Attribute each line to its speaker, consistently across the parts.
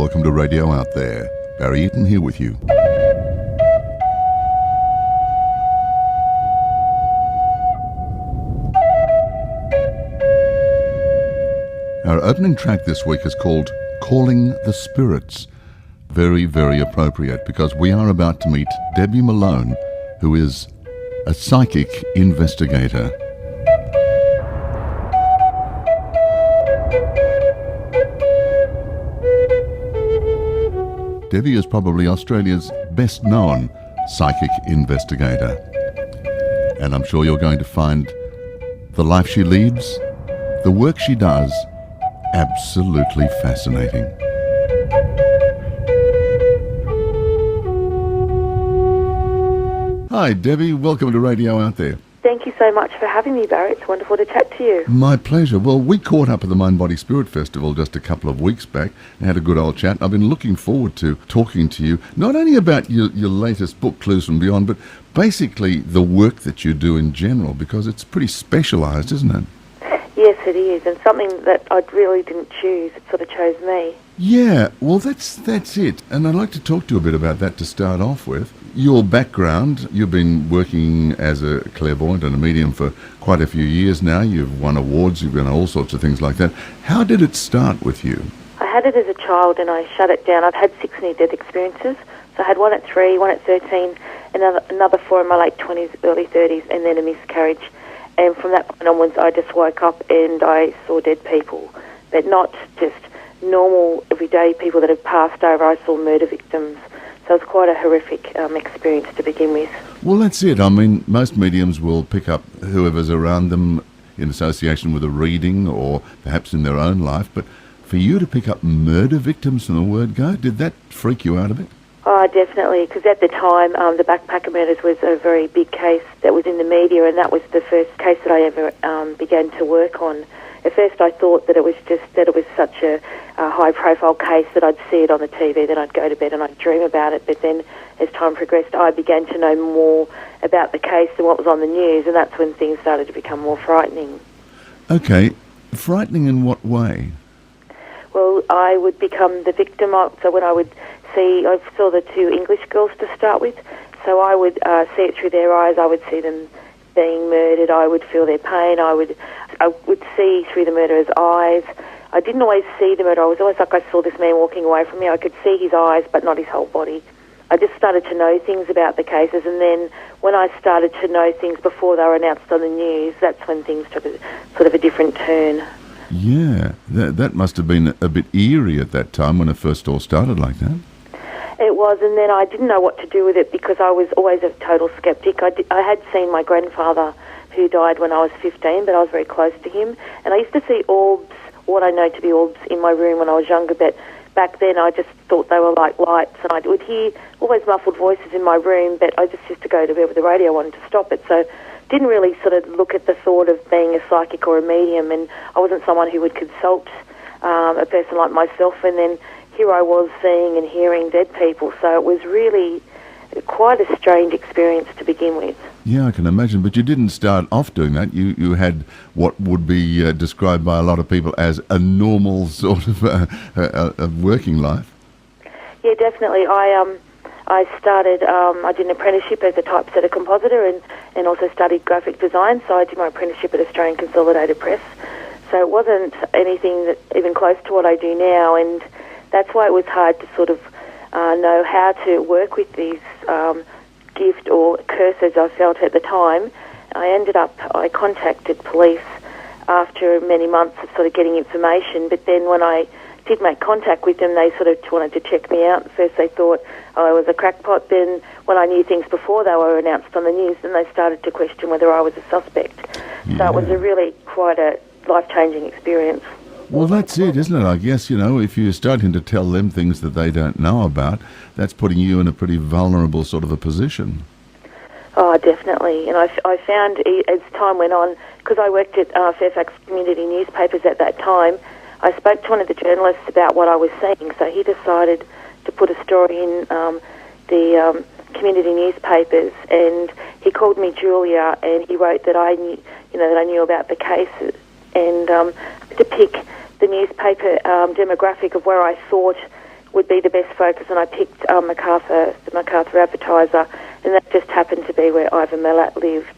Speaker 1: welcome to Radio Out There. Barry Eaton here with you. Our opening track this week is called Calling the Spirits. Very, very appropriate because we are about to meet Debbie Malone, who is a psychic investigator. Debbie is probably Australia's best known psychic investigator. And I'm sure you're going to find the life she leads, the work she does, absolutely fascinating. Hi Debbie, welcome to Radio Out There.
Speaker 2: Thank you so much for having me, Barry. It's wonderful to chat to you.
Speaker 1: My pleasure. Well, we caught up at the Mind Body Spirit Festival just a couple of weeks back and had a good old chat. I've been looking forward to talking to you, not only about your latest book, Clues from Beyond, but basically the work that you do in general, because it's pretty specialised, isn't it?
Speaker 2: Yes, it is, and something that I really didn't choose. It sort of chose me.
Speaker 1: Yeah, well, that's it. And I'd like to talk to you a bit about that to start off with. Your background, you've been working as a clairvoyant and a medium for quite a few years now. You've won awards, you've done all sorts of things like that. How did it start with you?
Speaker 2: I had it as a child and I shut it down. I've had 6 near-death experiences. So I had one at 3, one at 13, and another 4 in my late 20s, early 30s, and then a miscarriage. And from that point onwards, I just woke up and I saw dead people, but not just normal, everyday people that had passed over. I saw murder victims. So it was quite a horrific experience to begin with.
Speaker 1: Well, that's it. I mean, most mediums will pick up whoever's around them in association with a reading or perhaps in their own life. But for you to pick up murder victims from the word go, did that freak you out a bit?
Speaker 2: Oh, definitely, because at the time, the backpacker murders was a very big case that was in the media, and that was the first case that I ever began to work on. At first I thought that it was such a high-profile case that I'd see it on the TV, then I'd go to bed and I'd dream about it. But then as time progressed, I began to know more about the case and what was on the news, and that's when things started to become more frightening.
Speaker 1: Okay, frightening in what way?
Speaker 2: Well, I would become the victim. So when I saw the 2 English girls to start with, so I would see it through their eyes. I would see them being murdered. I would feel their pain. I would see through the murderer's eyes. I didn't always see the murderer. I was always like I saw this man walking away from me. I could see his eyes, but not his whole body. I just started to know things about the cases, and then when I started to know things before they were announced on the news, that's when things took sort of a different turn.
Speaker 1: Yeah, that must have been a bit eerie at that time when it first all started like that.
Speaker 2: It was, and then I didn't know what to do with it because I was always a total skeptic. I had seen my grandfather, who died when I was 15, but I was very close to him, and I used to see orbs, what I know to be orbs, in my room when I was younger, but back then I just thought they were like lights, and I would hear always muffled voices in my room, but I just used to go to bed with the radio. I wanted to stop it, so didn't really sort of look at the thought of being a psychic or a medium, and I wasn't someone who would consult a person like myself, and then here I was seeing and hearing dead people, so it was really quite a strange experience to begin with.
Speaker 1: Yeah, I can imagine, but you didn't start off doing that. You had what would be described by a lot of people as a normal sort of a working life. Yeah,
Speaker 2: definitely. I started, I did an apprenticeship as a typesetter compositor and also studied graphic design, so I did my apprenticeship at Australian Consolidated Press. So it wasn't anything that even close to what I do now, and that's why it was hard to sort of know how to work with these gift or curses I felt at the time. I contacted police after many months of sort of getting information, but then when I did make contact with them, they sort of wanted to check me out. First they thought I was a crackpot, then when I knew things before they were announced on the news, then they started to question whether I was a suspect. Yeah. So it was a really quite a life-changing experience.
Speaker 1: Well, that's it, isn't it? I guess, if you're starting to tell them things that they don't know about, that's putting you in a pretty vulnerable sort of a position.
Speaker 2: Oh, definitely. And I found as time went on, because I worked at Fairfax community newspapers at that time, I spoke to one of the journalists about what I was seeing, so he decided to put a story in the community newspapers, and he called me Julia, and he wrote that I knew about the cases, and to pick the newspaper demographic of where I thought would be the best focus, and I picked the MacArthur Advertiser, and that just happened to be where Ivan Milat lived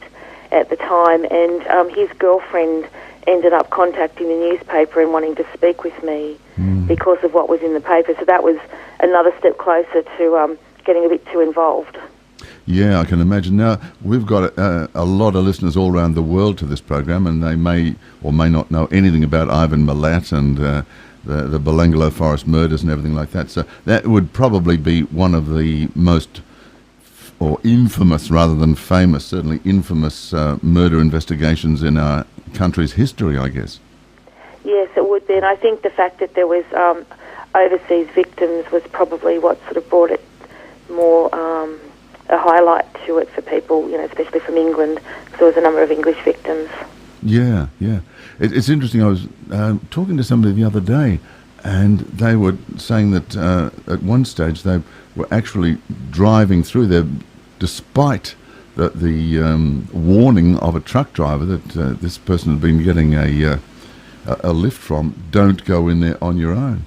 Speaker 2: at the time, and his girlfriend ended up contacting the newspaper and wanting to speak with me because of what was in the paper. So that was another step closer to getting a bit too involved.
Speaker 1: Yeah, I can imagine. Now, we've got a lot of listeners all around the world to this program, and they may or may not know anything about Ivan Milat and the Belanglo Forest murders and everything like that. So that would probably be one of the most, or infamous rather than famous, certainly infamous murder investigations in our country's history, I guess.
Speaker 2: Yes, it would be, and I think the fact that there was overseas victims was probably what sort of brought it more a highlight to it for people, especially from England, because there was a number of English victims.
Speaker 1: Yeah. It's interesting. I was talking to somebody the other day, and they were saying that at one stage they were actually driving through there, despite the warning of a truck driver that this person had been getting a lift from. Don't go in there on your own.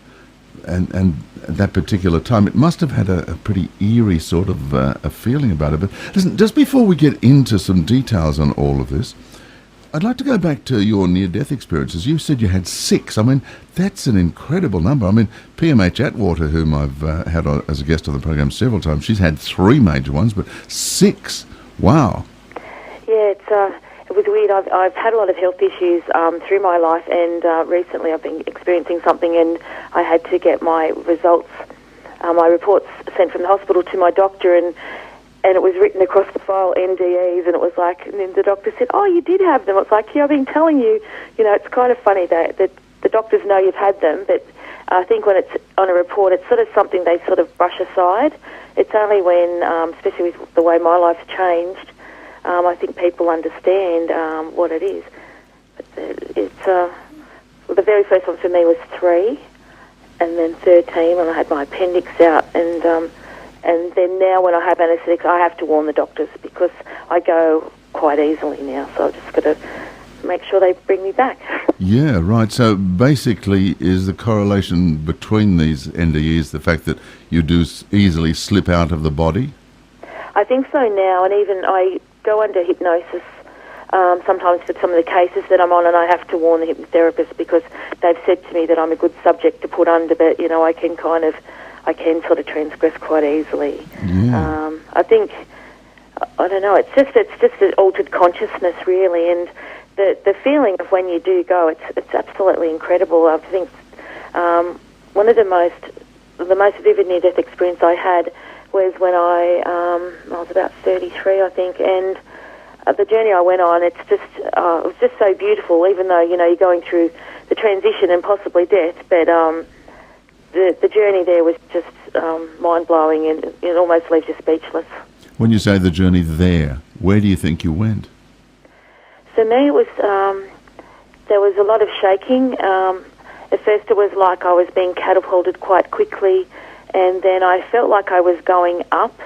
Speaker 1: And at that particular time, it must have had a pretty eerie sort of a feeling about it. But listen, just before we get into some details on all of this, I'd like to go back to your near-death experiences. You said you had 6. I mean, that's an incredible number. I mean, PMH Atwater, whom I've had as a guest on the program several times, she's had 3 major ones, but 6. Wow.
Speaker 2: Yeah, it was weird. I've had a lot of health issues through my life, and recently I've been experiencing something, and I had to get my results, my reports sent from the hospital to my doctor, and it was written across the file, NDEs, and it was like, and then the doctor said, "Oh, you did have them." It's like, yeah, I've been telling you. It's kind of funny that the doctors know you've had them, but I think when it's on a report, it's sort of something they sort of brush aside. It's only when, especially with the way my life's changed, I think people understand what it is. But the very first one for me was 3, and then 13 when I had my appendix out, and then now when I have anaesthetics, I have to warn the doctors because I go quite easily now, so I've just got to make sure they bring me back.
Speaker 1: Yeah, right. So basically, is the correlation between these NDEs the fact that you do easily slip out of the body?
Speaker 2: I think so now, and even I go under hypnosis sometimes for some of the cases that I'm on, and I have to warn the hypnotherapist because they've said to me that I'm a good subject to put under, but I can sort of transgress quite easily.
Speaker 1: Yeah.
Speaker 2: I think, I don't know, it's just an altered consciousness really, and the feeling of when you do go, it's absolutely incredible. I think one of the most vivid near-death experience I had was when I was about 33, I think, and the journey I went on, it was just so beautiful, even though, you're going through the transition and possibly death, but the journey there was just mind-blowing, and it almost leaves you speechless.
Speaker 1: When you say the journey there, where do you think you went?
Speaker 2: For me, it was, there was a lot of shaking. At first it was like I was being catapulted quite quickly, and then I felt like I was going up.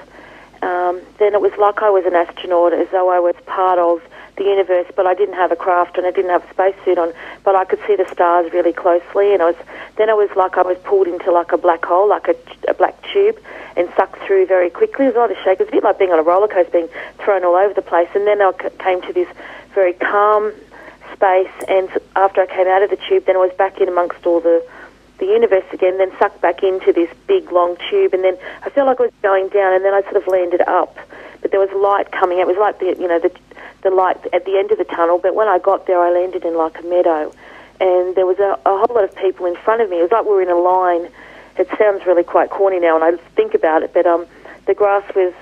Speaker 2: Then it was like I was an astronaut, as though I was part of the universe, but I didn't have a craft and I didn't have a spacesuit on, but I could see the stars really closely, and then it was like I was pulled into like a black hole, like a black tube, and sucked through very quickly. There was a lot of shake. It was a bit like being on a roller coaster, being thrown all over the place, and then I came to this very calm space, and after I came out of the tube, then I was back in amongst all the universe again, then sucked back into this big long tube, and then I felt like I was going down, and then I sort of landed up, but there was light coming out. It was like the light at the end of the tunnel, but when I got there, I landed in like a meadow, and there was a whole lot of people in front of me. It was like we were in a line. It sounds really quite corny now when I think about it, but the grass was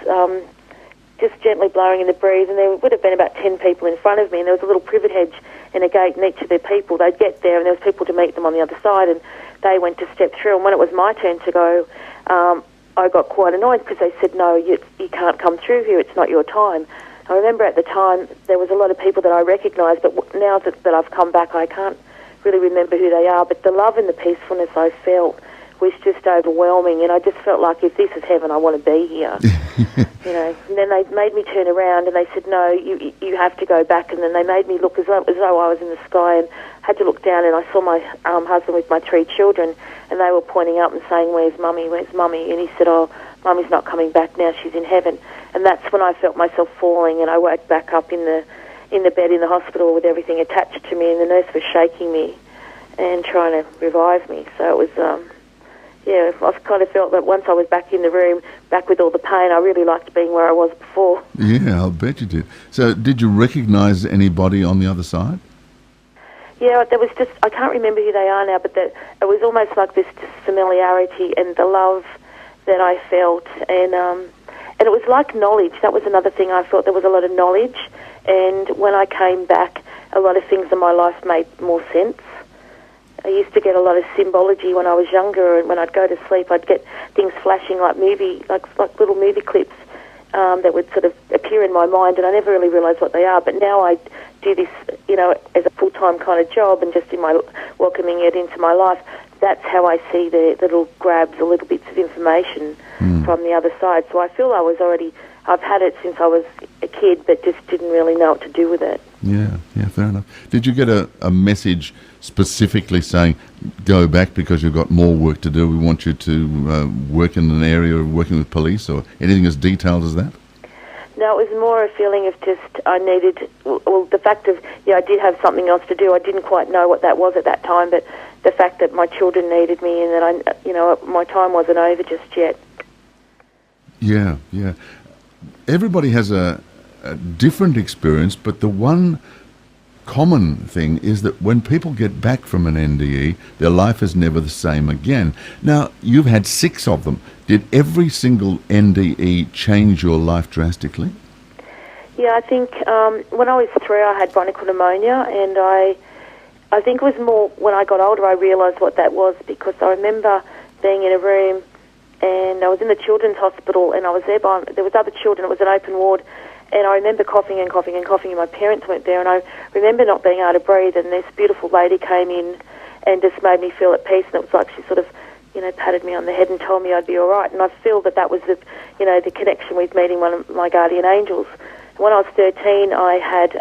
Speaker 2: just gently blowing in the breeze, and there would have been about 10 people in front of me, and there was a little privet hedge and a gate, and each of the people, they'd get there, and there was people to meet them on the other side, and they went to step through, and when it was my turn to go, I got quite annoyed because they said, "No, you can't come through here, it's not your time." I remember at the time there was a lot of people that I recognised, but now that I've come back, I can't really remember who they are, but the love and the peacefulness I felt was just overwhelming, and I just felt like, if this is heaven, I want to be here. And then they made me turn around, and they said, no, you have to go back. And then they made me look as though I was in the sky, and had to look down, and I saw my husband with my 3 children, and they were pointing up and saying, where's Mummy, where's Mummy? And he said, oh, Mummy's not coming back now, she's in heaven. And that's when I felt myself falling, and I woke back up in the bed in the hospital with everything attached to me, and the nurse was shaking me and trying to revive me. So it was, I kind of felt that once I was back in the room, back with all the pain, I really liked being where I was before.
Speaker 1: Yeah, I'll bet you did. So did you recognise anybody on the other side?
Speaker 2: Yeah, there was just, I can't remember who they are now, but it was almost like this just familiarity and the love that I felt. And it was like knowledge. That was another thing. I felt there was a lot of knowledge. And when I came back, a lot of things in my life made more sense. I used to get a lot of symbology when I was younger, and when I'd go to sleep, I'd get things flashing like little movie clips that would sort of appear in my mind, and I never really realised what they are. But now I do this, as a full-time kind of job, and just in my welcoming it into my life. That's how I see the little grabs, the little bits of information from the other side. So I feel I've had it since I was a kid, but just didn't really know what to do with it.
Speaker 1: Yeah, fair enough. Did you get a message specifically saying, go back because you've got more work to do, we want you to work in an area of working with police, or anything as detailed as that?
Speaker 2: No, it was more a feeling of just I needed, the fact of, I did have something else to do. I didn't quite know what that was at that time, but the fact that my children needed me and that my time wasn't over just yet.
Speaker 1: Yeah. Everybody has a different experience, but the one common thing is that when people get back from an NDE, their life is never the same again. Now, you've had 6 of them. Did every single NDE change your life drastically?
Speaker 2: Yeah, I think when I was 3, I had bronchial pneumonia, and I think it was more when I got older I realised what that was, because I remember being in a room, and I was in the children's hospital, and I was there there was other children. It was an open ward, and I remember coughing and coughing and coughing, and my parents weren't there, and I remember not being able to breathe, and this beautiful lady came in and just made me feel at peace, and it was like she sort of, patted me on the head and told me I'd be all right, and I feel that was the connection with meeting one of my guardian angels. When I was 13, I had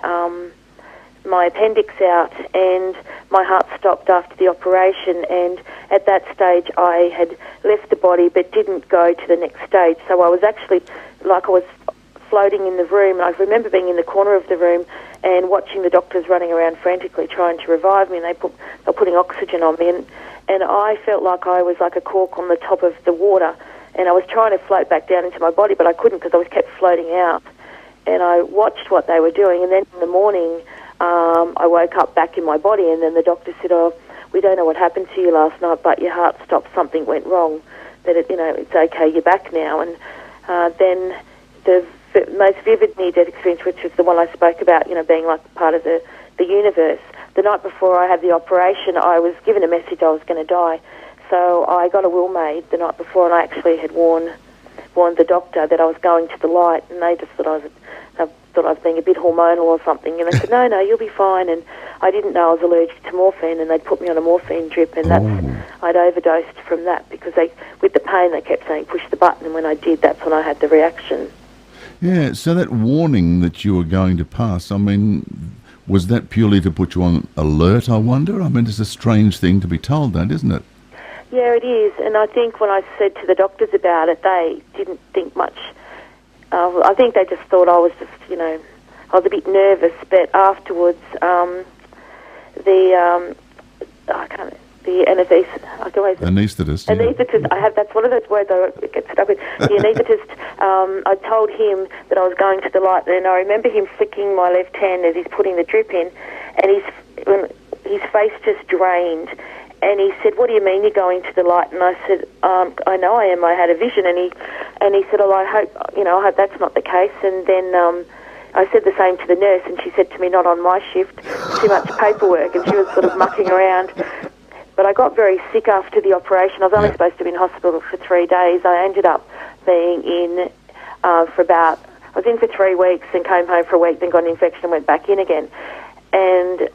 Speaker 2: my appendix out, and my heart stopped after the operation, and at that stage I had left the body but didn't go to the next stage. So I was actually like I was floating in the room, and I remember being in the corner of the room and watching the doctors running around frantically trying to revive me, and they were putting oxygen on me, and I felt like I was like a cork on the top of the water, and I was trying to float back down into my body, but I couldn't because I was kept floating out. And I watched what they were doing, and then in the morning I woke up back in my body, and then the doctor said, oh, we don't know what happened to you last night, but your heart stopped, something went wrong, that it's okay, you're back now. And then the most vivid near-death experience, which was the one I spoke about, being like part of the universe, the night before I had the operation, I was given a message I was going to die. So I got a will made the night before, and I actually had warned the doctor that I was going to the light, and they just thought I was being a bit hormonal or something, and they said, no, you'll be fine. And I didn't know I was allergic to morphine, and they'd put me on a morphine drip, and I'd overdosed from that, because with the pain they kept saying push the button, and when I did, that's when I had the reaction.
Speaker 1: Yeah, so that warning that you were going to pass, I mean, was that purely to put you on alert, I wonder? I mean, it's a strange thing to be told that, isn't it?
Speaker 2: Yeah, it is, and I think when I said to the doctors about it, they didn't think much. I think they just thought I was just, I was a bit nervous, but afterwards, the anaesthetist, that's one of those words I get stuck with. The anaesthetist, I told him that I was going to the light, and I remember him flicking my left hand as he's putting the drip in, and his face just drained. And he said, what do you mean you're going to the light? And I said, I know I am. I had a vision. And he said, oh, I hope that's not the case. And then I said the same to the nurse, and she said to me, not on my shift, too much paperwork. And she was sort of mucking around. But I got very sick after the operation. I was only supposed to be in hospital for 3 days. I ended up being in I was in for 3 weeks, and came home for a week, then got an infection and went back in again. And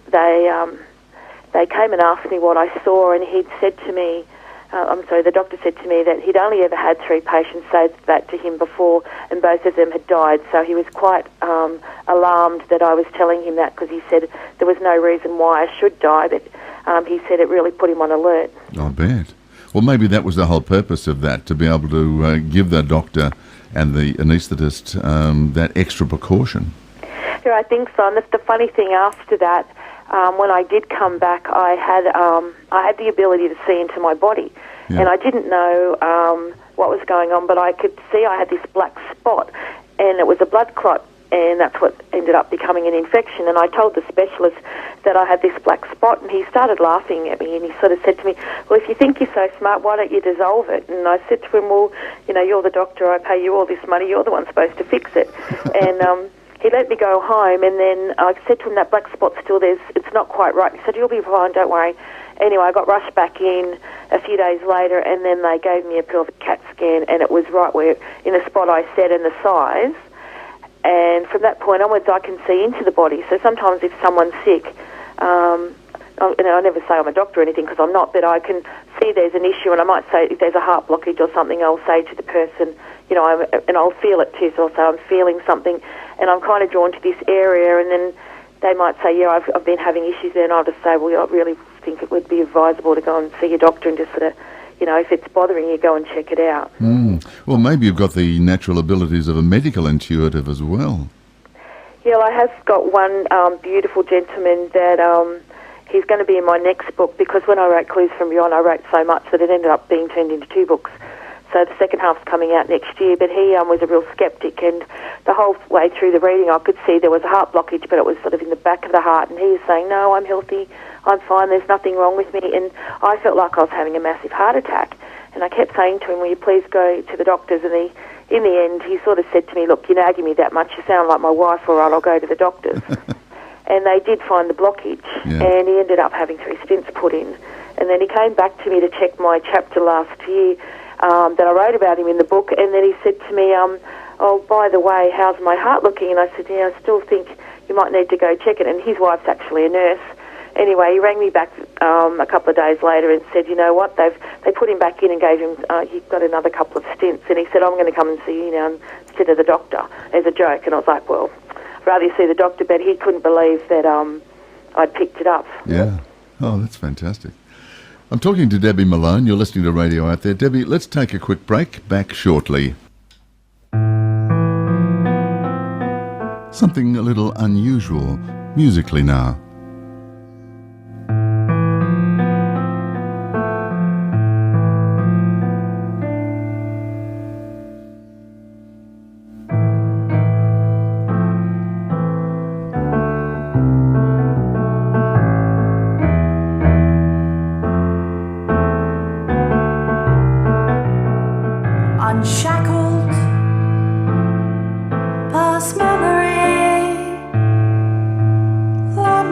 Speaker 2: they came and asked me what I saw, and he'd said to me the doctor said to me that he'd only ever had 3 patients say that to him before, and both of them had died. So he was quite alarmed that I was telling him that, because he said there was no reason why I should die, but he said it really put him on alert.
Speaker 1: I bet. Well, maybe that was the whole purpose of that, to be able to give the doctor and the anaesthetist that extra precaution.
Speaker 2: Yeah, I think so. And the funny thing after that, when I did come back, I had the ability to see into my body, and I didn't know what was going on, but I could see I had this black spot, and it was a blood clot, and that's what ended up becoming an infection. And I told the specialist that I had this black spot, and he started laughing at me, and he sort of said to me, well, if you think you're so smart, why don't you dissolve it? And I said to him, well, you know, you're the doctor, I pay you all this money, you're the one supposed to fix it. And he let me go home, and then I said to him, that black spot's still there, it's not quite right. He said, you'll be fine, don't worry. Anyway, I got rushed back in a few days later, and then they gave me a pelvic CAT scan, and it was right where, in the spot I said, and the size. And from that point onwards, I can see into the body. So sometimes if someone's sick, I never say I'm a doctor or anything, because I'm not, but I can see there's an issue, and I might say if there's a heart blockage or something, I'll say to the person, you know, and I'll feel it too, so I'll say I'm feeling something, and I'm kind of drawn to this area, and then they might say, yeah, I've been having issues there, and I'll just say, well, I really think it would be advisable to go and see your doctor and just sort of, you know, if it's bothering you, go and check it out.
Speaker 1: Well, maybe you've got the natural abilities of a medical intuitive as well.
Speaker 2: Yeah, well, I have got one beautiful gentleman that he's going to be in my next book, because when I wrote Clues from Beyond, I wrote so much that it ended up being turned into 2 books. So the second half's coming out next year, but he was a real sceptic, and the whole way through the reading I could see there was a heart blockage, but it was sort of in the back of the heart, and he was saying, no, I'm healthy, I'm fine, there's nothing wrong with me, and I felt like I was having a massive heart attack. And I kept saying to him, will you please go to the doctors? And in the end, he sort of said to me, look, you're nagging me that much, you sound like my wife, all right, I'll go to the doctors. And they did find the blockage, and he ended up having 3 stents put in. And then he came back to me to check my chapter last year that I wrote about him in the book, and then he said to me, oh, by the way, how's my heart looking? And I said, yeah, I still think you might need to go check it. And his wife's actually a nurse. Anyway, he rang me back a couple of days later and said, you know what, they put him back in and gave him, he got another couple of stents, and he said, I'm going to come and see you now instead of the doctor, as a joke. And I was like, well, I'd rather you see the doctor, but he couldn't believe that I'd picked it up.
Speaker 1: Yeah. Oh, that's fantastic. I'm talking to Debbie Malone. You're listening to Radio Out There. Debbie, let's take a quick break. Back shortly. Something a little unusual musically now.
Speaker 3: Unshackled past memory, let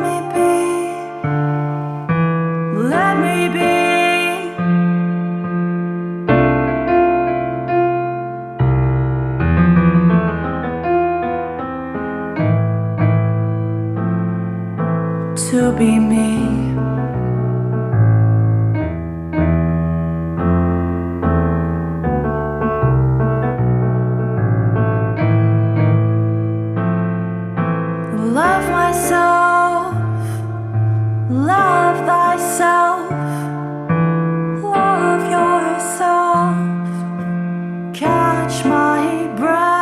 Speaker 3: me be, to be me. Love myself, love thyself, love yourself, catch my breath.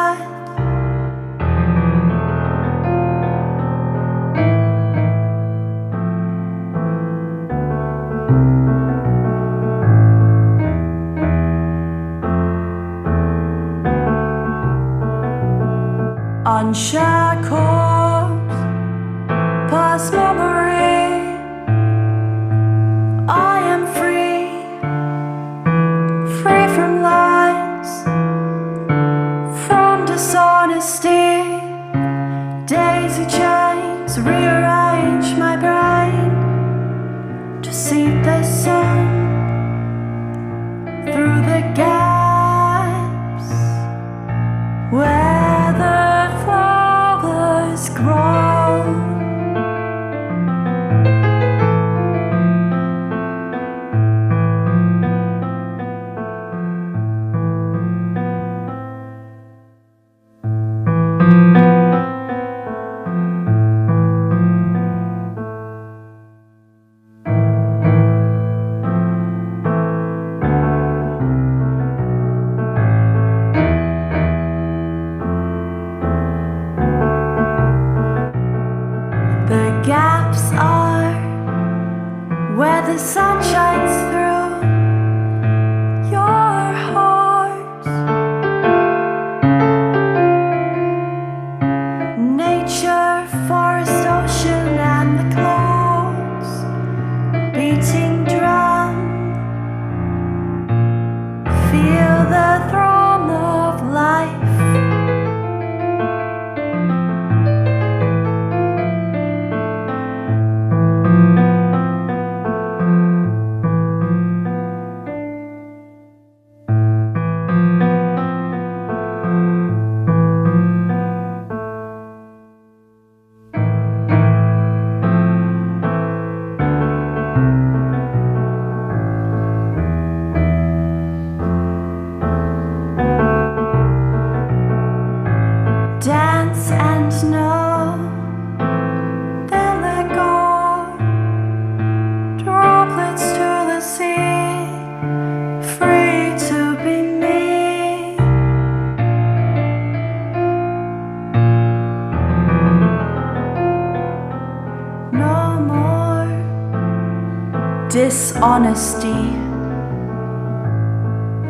Speaker 3: Unshackled past memory, I am free, free from lies, from dishonesty. Daisy chains rearrange my brain to see the sun through the gaps where the flowers grow. dishonesty.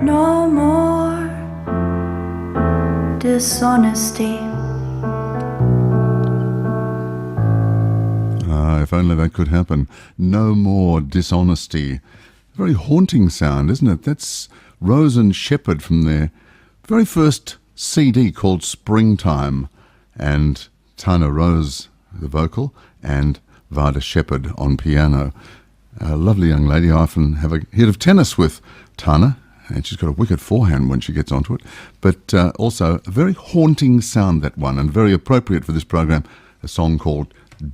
Speaker 3: No more dishonesty.
Speaker 1: Ah, if only that could happen. No more dishonesty. Very haunting sound, isn't it? That's Rose and Shepherd from their very first CD called Springtime, and Tana Rose, the vocal, and Vada Shepherd on piano. A lovely young lady. I often have a hit of tennis with Tana, and she's got a wicked forehand when she gets onto it. But also a very haunting sound, that one, and very appropriate for this program, a song called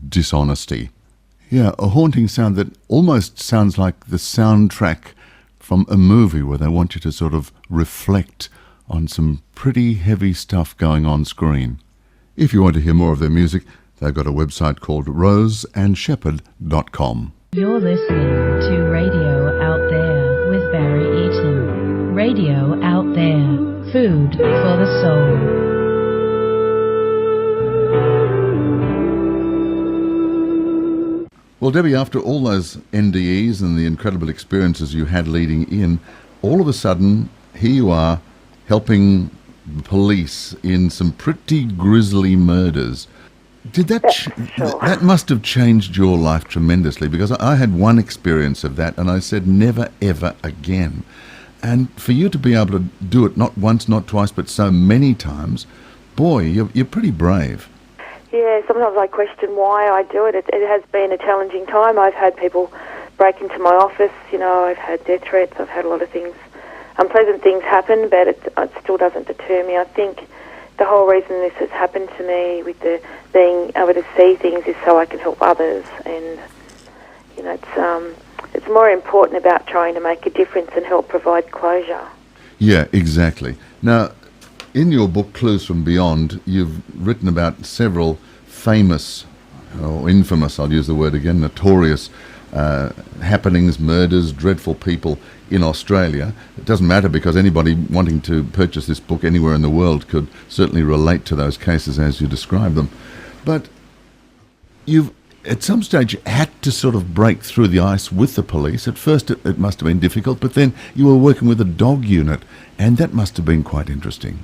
Speaker 1: Dishonesty. Yeah, a haunting sound that almost sounds like the soundtrack from a movie where they want you to sort of reflect on some pretty heavy stuff going on screen. If you want to hear more of their music, they've got a website called roseandshepherd.com.
Speaker 4: You're listening to Radio Out There with Barry Eaton. Radio Out There, food for the soul.
Speaker 1: Well, Debbie, after all those NDEs and the incredible experiences you had leading in, all of a sudden, here you are helping the police in some pretty grisly murders. Did that that must have changed your life tremendously, because I had one experience of that and I said never ever again. And for you to be able to do it not once, not twice, but so many times, boy, you're pretty brave.
Speaker 2: Yeah, sometimes I question why I do it. It has been a challenging time. I've had people break into my office, I've had death threats, I've had a lot of things. Unpleasant things happen, but it still doesn't deter me. I think the whole reason this has happened to me with the being able to see things is so I can help others, and it's more important about trying to make a difference and help provide closure.
Speaker 1: Yeah, exactly. Now, in your book Clues from Beyond, you've written about several famous, or infamous, I'll use the word again, notorious happenings, murders, dreadful people in Australia. It doesn't matter, because anybody wanting to purchase this book anywhere in the world could certainly relate to those cases as you describe them. But you've, at some stage, had to sort of break through the ice with the police. At first it must have been difficult, but then you were working with a dog unit, and that must have been quite interesting.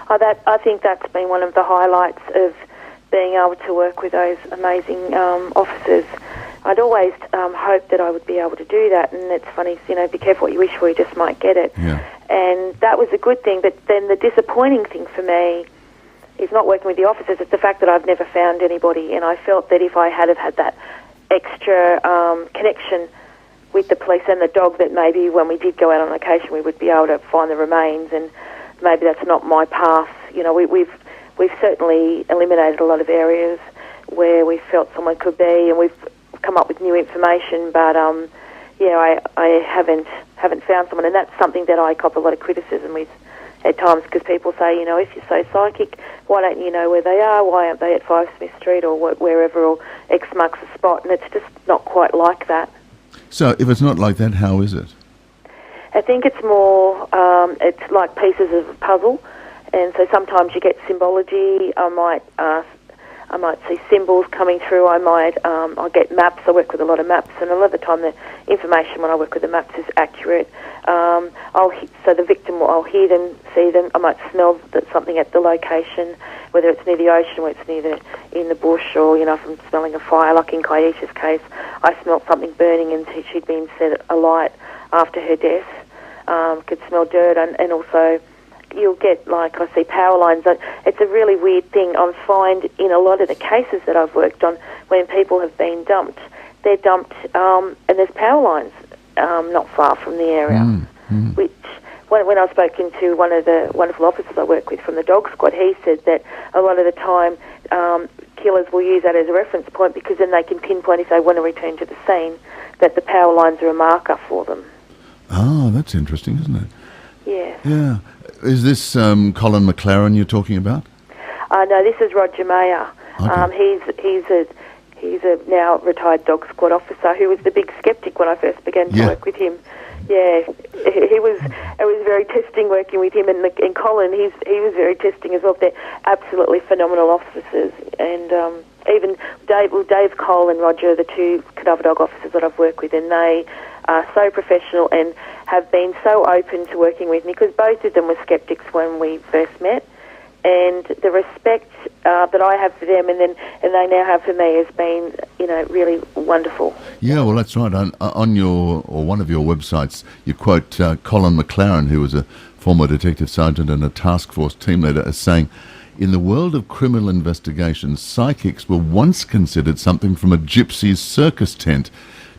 Speaker 2: I think that's been one of the highlights of being able to work with those amazing officers. I'd always hoped that I would be able to do that, and it's funny, be careful what you wish for, you just might get it.
Speaker 1: Yeah.
Speaker 2: And that was a good thing, but then the disappointing thing for me is not working with the officers, it's the fact that I've never found anybody, and I felt that if I had have had that extra connection with the police and the dog, that maybe when we did go out on occasion we would be able to find the remains, and maybe that's not my path. We've certainly eliminated a lot of areas where we felt someone could be, and we've come up with new information, but I haven't found someone, and that's something that I cop a lot of criticism with at times, because people say, if you're so psychic, why don't you know where they are? Why aren't they at 5 Smith Street or wherever, or X marks the spot? And it's just not quite like that.
Speaker 1: So if it's not like that, how is it?
Speaker 2: I think it's more, it's like pieces of a puzzle, and so sometimes you get symbology. I might see symbols coming through. I'll get maps. I work with a lot of maps, and a lot of the time the information when I work with the maps is accurate. So the victim, I'll hear them, see them. I might smell something at the location, whether it's near the ocean or it's in the bush, or if I'm smelling a fire, like in Kaisha's case, I smelled something burning and she'd been set alight after her death. Could smell dirt, and also you'll get, like, I see power lines. It's a really weird thing. I find in a lot of the cases that I've worked on, when people have been dumped, they're dumped, and there's power lines not far from the area. Which, when I've spoken to one of the wonderful officers I work with from the dog squad, he said that a lot of the time killers will use that as a reference point, because then they can pinpoint, if they want to return to the scene, that the power lines are a marker for them.
Speaker 1: Oh, that's interesting, isn't it?
Speaker 2: Yes.
Speaker 1: Yeah. Is this Colin McLaren you're talking about?
Speaker 2: No, this is Roger Mayer.
Speaker 1: Okay.
Speaker 2: He's a now retired dog squad officer who was the big sceptic when I first began to work with him. Yeah, it was very testing working with him, and Colin, he was very testing as well. They're absolutely phenomenal officers, and even Dave Cole and Roger are the two cadaver dog officers that I've worked with, and they are so professional and have been so open to working with me, because both of them were skeptics when we first met, and the respect that I have for them and they now have for me has been, really wonderful.
Speaker 1: Yeah, well, that's right. On your or one of your websites, you quote Colin McLaren, who was a former detective sergeant and a task force team leader, as saying, "In the world of criminal investigations, psychics were once considered something from a gypsy's circus tent.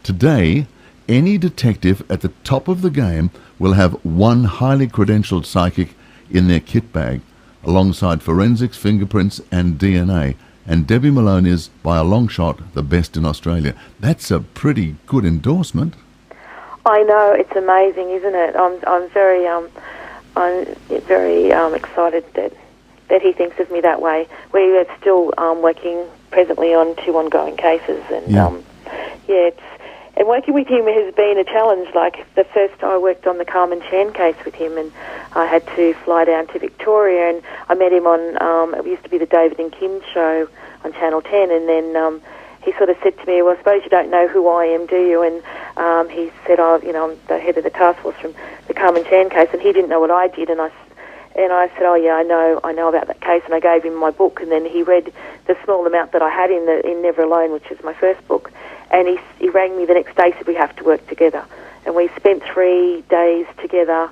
Speaker 1: Today, any detective at the top of the game will have one highly credentialed psychic in their kit bag, alongside forensics, fingerprints and DNA. And Debbie Malone is, by a long shot, the best in Australia." That's a pretty good endorsement.
Speaker 2: I know, it's amazing, isn't it? I'm very excited that he thinks of me that way. We are still working presently on 2 ongoing cases, and and working with him has been a challenge. Like the first, I worked on the Carmen Chan case with him, and I had to fly down to Victoria, and I met him on, it used to be the David and Kim show on Channel 10, and then he sort of said to me, "Well, I suppose you don't know who I am, do you?" And he said, I'm the head of the task force from the Carmen Chan case, and he didn't know what I did, and I said, "Oh yeah, I know about that case," and I gave him my book, and then he read the small amount that I had in Never Alone, which is my first book, and he rang me the next day, said we have to work together, and we spent 3 days together,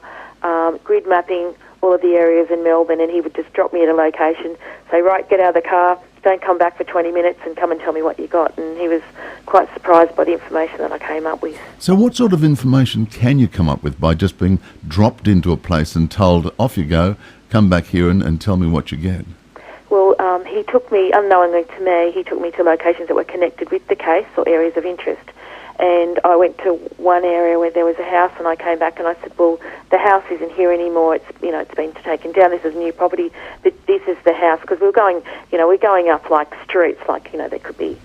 Speaker 2: grid mapping all of the areas in Melbourne, and he would just drop me at a location, say, "Right, get out of the car, don't come back for 20 minutes and come and tell me what you got," and he was quite surprised by the information that I came up with.
Speaker 1: So what sort of information can you come up with by just being dropped into a place and told, "Off you go, come back here and tell me what you get"?
Speaker 2: Well, he took me, unknowingly to me, he took me to locations that were connected with the case or areas of interest. And I went to one area where there was a house, and I came back and I said, "Well, the house isn't here anymore. It's been taken down. This is new property. But this is the house." Because we're going up like streets, like, there could be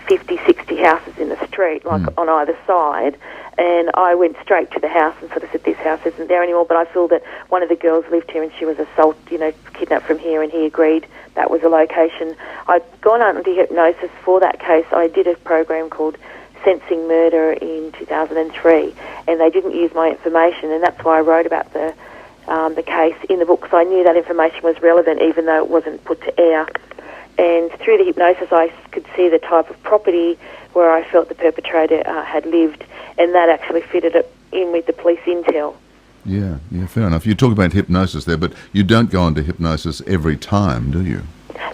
Speaker 2: 50, 60 houses in the street, like on either side. And I went straight to the house and sort of said, "This house isn't there anymore, but I feel that one of the girls lived here and she was kidnapped from here," and he agreed that was a location. I'd gone under hypnosis for that case. I did a program called Sensing Murder in 2003, and they didn't use my information, and that's why I wrote about the case in the book, because I knew that information was relevant even though it wasn't put to air. And through the hypnosis I could see the type of property where I felt the perpetrator had lived, and that actually fitted it in with the police intel. Yeah,
Speaker 1: fair enough. You talk about hypnosis there, but you don't go into hypnosis every time, do you?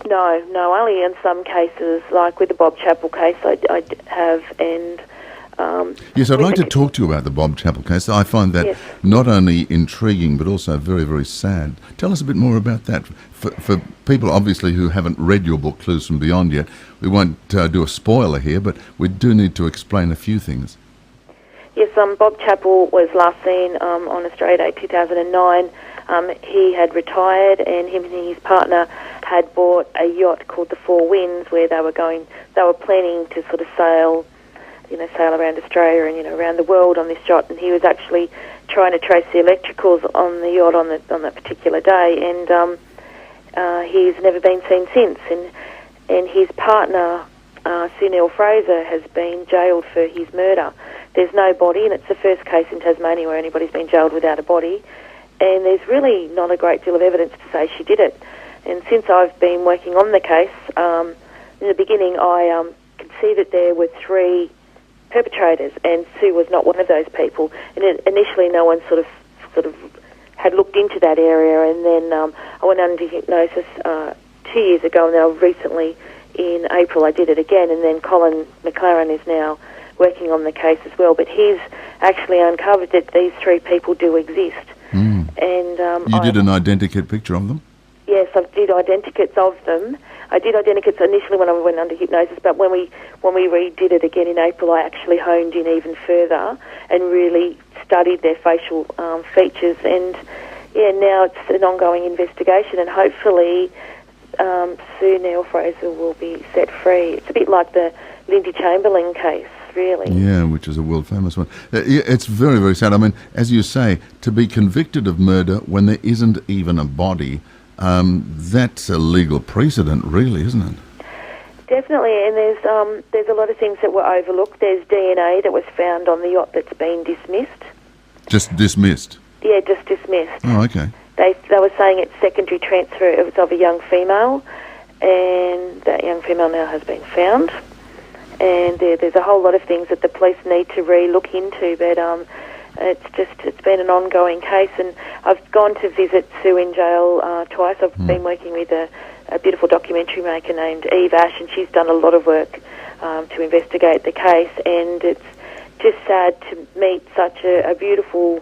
Speaker 2: No, only in some cases, like with the Bob Chappell case I have, and...
Speaker 1: yes, I'd like to talk to you about the Bob Chappell case. I find that not only intriguing, but also very, very sad. Tell us a bit more about that. For people, obviously, who haven't read your book, Clues from Beyond, yet, we won't do a spoiler here, but we do need to explain a few things.
Speaker 2: Yes, Bob Chappell was last seen on Australia Day 2009. He had retired, and him and his partner had bought a yacht called the Four Winds, where they were planning to sort of sail around Australia and around the world on this yacht. And he was actually trying to trace the electricals on the yacht on that particular day, and he's never been seen since. And his partner, Sue Neal-Fraser, has been jailed for his murder. There's no body, and it's the first case in Tasmania where anybody's been jailed without a body. And there's really not a great deal of evidence to say she did it. And since I've been working on the case, in the beginning I could see that there were 3 perpetrators, and Sue was not one of those people. And initially no one sort of had looked into that area, and then I went under hypnosis 2 years ago, and now recently in April I did it again, and then Colin McLaren is now working on the case as well. But he's actually uncovered that these 3 people do exist. And
Speaker 1: you did an identikit picture of them?
Speaker 2: Yes, I did identikits of them. I did identikits initially when I went under hypnosis, but when we redid it again in April, I actually honed in even further and really studied their facial features. And now it's an ongoing investigation, and hopefully Sue Neal-Fraser will be set free. It's a bit like the Lindy Chamberlain case, really. Yeah,
Speaker 1: which is a world-famous one. It's very, very sad. I mean, as you say, to be convicted of murder when there isn't even a body, that's a legal precedent, really, isn't it?
Speaker 2: Definitely, and there's a lot of things that were overlooked. There's DNA that was found on the yacht that's been dismissed.
Speaker 1: Just dismissed?
Speaker 2: Yeah, just dismissed.
Speaker 1: Oh, okay.
Speaker 2: They were saying it's secondary transfer. It was of a young female, and that young female now has been found. And there's a whole lot of things that the police need to re-look into, but it's been an ongoing case. And I've gone to visit Sue in jail twice. I've been working with a beautiful documentary maker named Eve Ash, and she's done a lot of work to investigate the case. And it's just sad to meet such a beautiful,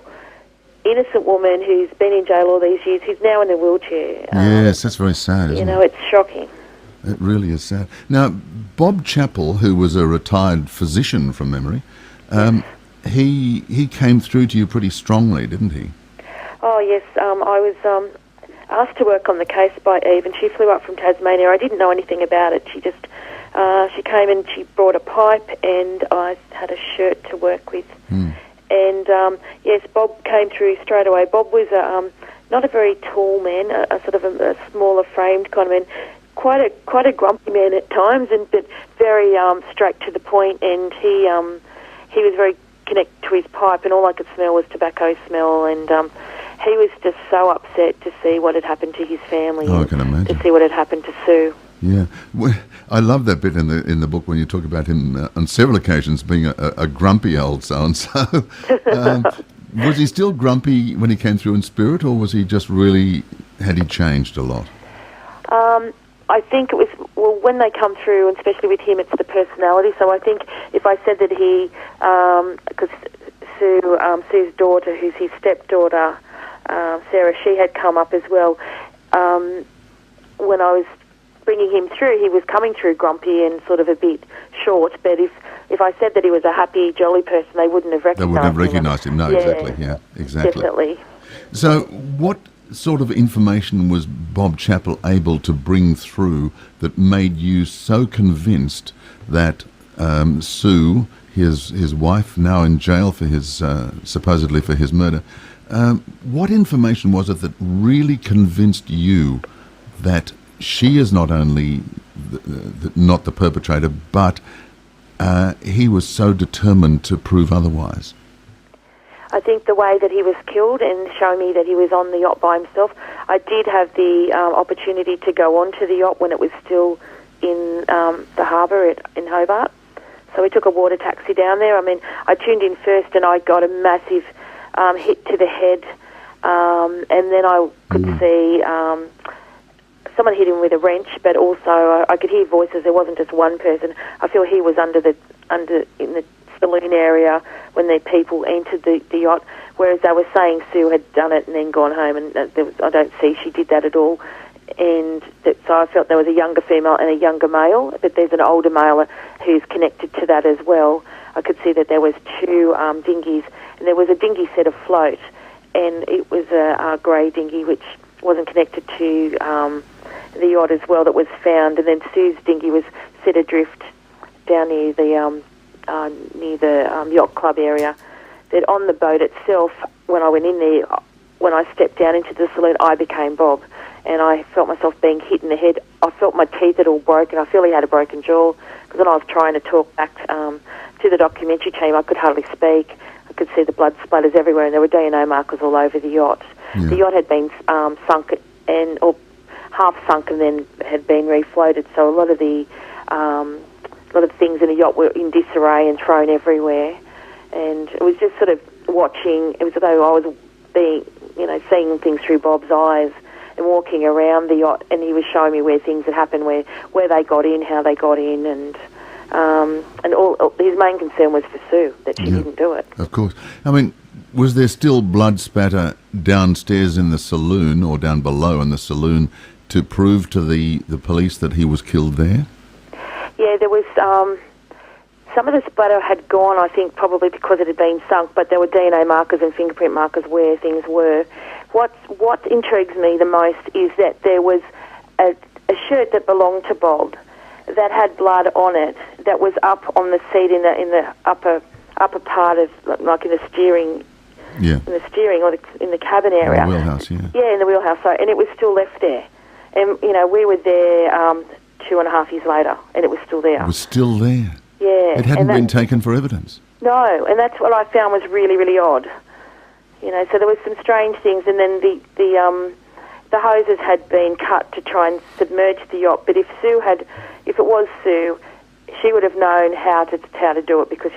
Speaker 2: innocent woman who's been in jail all these years, who's now in a wheelchair.
Speaker 1: Yes, that's very sad, isn't it?
Speaker 2: It's shocking.
Speaker 1: It really is sad. Now, Bob Chappell, who was a retired physician from memory, he came through to you pretty strongly, didn't he?
Speaker 2: Oh, yes. I was asked to work on the case by Eve, and she flew up from Tasmania. I didn't know anything about it. She just she came and she brought a pipe, and I had a shirt to work with. And yes, Bob came through straight away. Bob was not a very tall man, a sort of a smaller framed kind of man, quite a grumpy man at times, but very straight to the point. And he was very connected to his pipe, and all I could smell was tobacco smell. And he was just so upset to see what had happened to his family.
Speaker 1: Oh, I can imagine.
Speaker 2: To see what had happened to Sue.
Speaker 1: Yeah, I love that bit in the book when you talk about him on several occasions being a grumpy old so-and-so. Was he still grumpy when he came through in spirit, or was he just really, had he changed a lot?
Speaker 2: I think it was, well, when they come through, and especially with him, it's the personality. So I think if I said that he, because Sue's daughter, who's his stepdaughter, Sarah, she had come up as well. When I was bringing him through, he was coming through grumpy and sort of a bit short, but if I said that he was a happy, jolly person, they wouldn't have recognised him.
Speaker 1: They wouldn't have recognised him, no, exactly, yeah, exactly.
Speaker 2: Definitely.
Speaker 1: So what sort of information was Bob Chappell able to bring through that made you so convinced that Sue, his wife, now in jail for his supposedly for his murder, what information was it that really convinced you that she is not only not the perpetrator, but he was so determined to prove otherwise?
Speaker 2: I think the way that he was killed and showing me that he was on the yacht by himself. I did have the opportunity to go onto the yacht when it was still in the harbour in Hobart. So we took a water taxi down there. I mean, I tuned in first and I got a massive hit to the head, and then I could see someone hit him with a wrench, but also I could hear voices. There wasn't just one person. I feel he was under in the saloon area when the people entered the yacht, whereas they were saying Sue had done it and then gone home, and I don't see she did that at all. And so I felt there was a younger female and a younger male, but there's an older male who's connected to that as well. I could see that there was two dinghies, and there was a dinghy set afloat, and it was a grey dinghy which wasn't connected to the yacht as well that was found, and then Sue's dinghy was set adrift down near the yacht club area. That on the boat itself, when I went in there, when I stepped down into the saloon, I became Bob, and I felt myself being hit in the head. I felt my teeth had all broken. I feel he had a broken jaw, because when I was trying to talk back to the documentary team, I could hardly speak. I could see the blood splatters everywhere, and there were DNA markers all over the yacht. Yeah. The yacht had been sunk or half sunk, and then had been refloated. So a lot of the things in the yacht were in disarray and thrown everywhere. And it was just sort of watching. It was as though I was seeing things through Bob's eyes and walking around the yacht, and he was showing me where things had happened, where they got in, how they got in, and all. His main concern was for Sue, that she didn't do it.
Speaker 1: Of course. I mean, was there still blood spatter downstairs in the saloon or down below in the saloon to prove to the police that he was killed there? Yeah,
Speaker 2: there was. Some of the splatter had gone, I think, probably because it had been sunk, but there were DNA markers and fingerprint markers where things were. What intrigues me the most is that there was a shirt that belonged to Bob that had blood on it that was up on the seat in the upper part of, like in the steering. Yeah. In the steering or in the cabin area.
Speaker 1: In the wheelhouse, yeah.
Speaker 2: Yeah, in the wheelhouse. So, and it was still left there. And, we were there 2.5 years later, and it was still there.
Speaker 1: It was still there.
Speaker 2: Yeah.
Speaker 1: It hadn't been taken for evidence.
Speaker 2: No, and that's what I found was really, really odd. You know, so there was some strange things, and then the hoses had been cut to try and submerge the yacht. But if it was Sue, she would have known how to do it, because